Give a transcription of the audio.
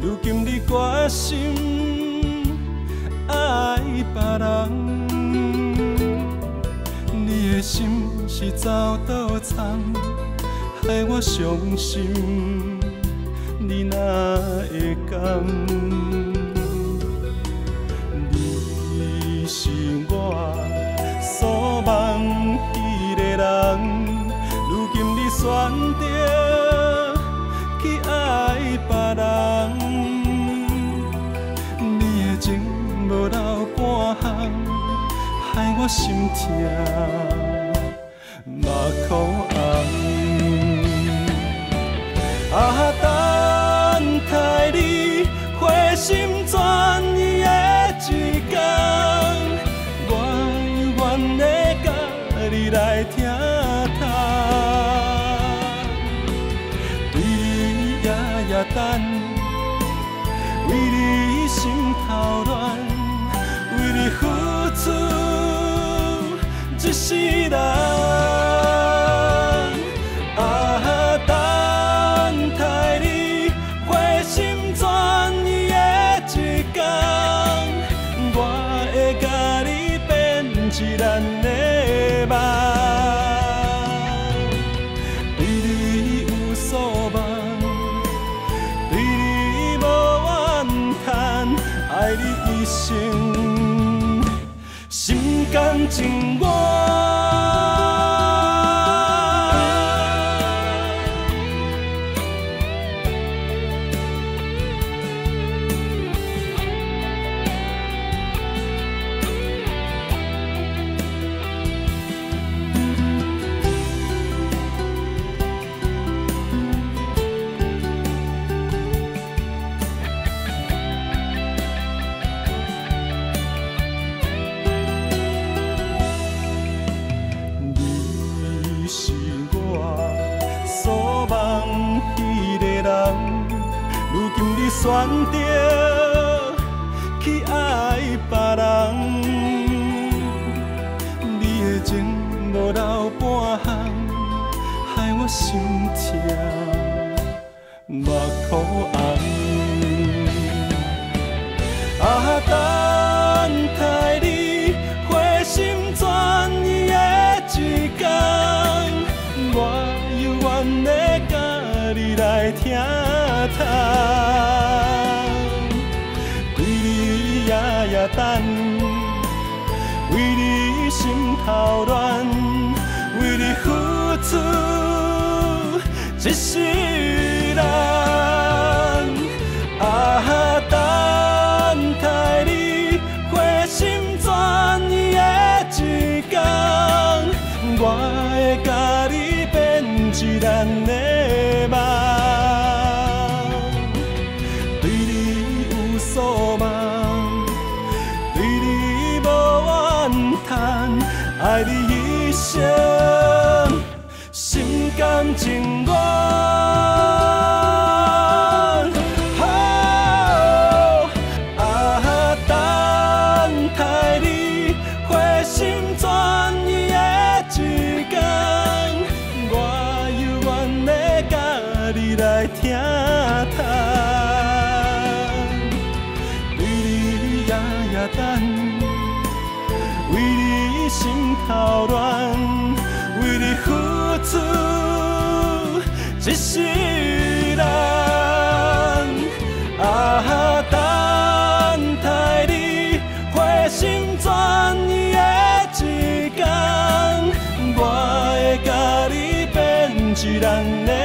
如今你决心爱别人，你的心是走倒藏，害我伤心，你哪会甘？你是我所梦迄个人，如今你选择去爱别人，你的情无留半项，害我心痛嘛苦红。等待你回心转意的一天，我永远的甲你来听痛，对你夜夜等，为你心头乱，为你付出一世人。是咱的梦，对你有所望，对你无怨叹，爱你一生，心甘情愿。选择去爱别人，你的情无留半项，害我心痛目眶红。等待你回心转意的一天，我犹原的甲你来听痛。夜等，为你心头乱，为你付出一世人。等待你回心转意的一天，我会甲你变一咱的梦，对你有所望。爱你一生，心甘情愿。等待你回心转意的一天，我犹原的甲你来听痛，对你夜夜等。为你心头乱，为你付出一世人。等待你回心转意的一天，我会甲你变一咱的。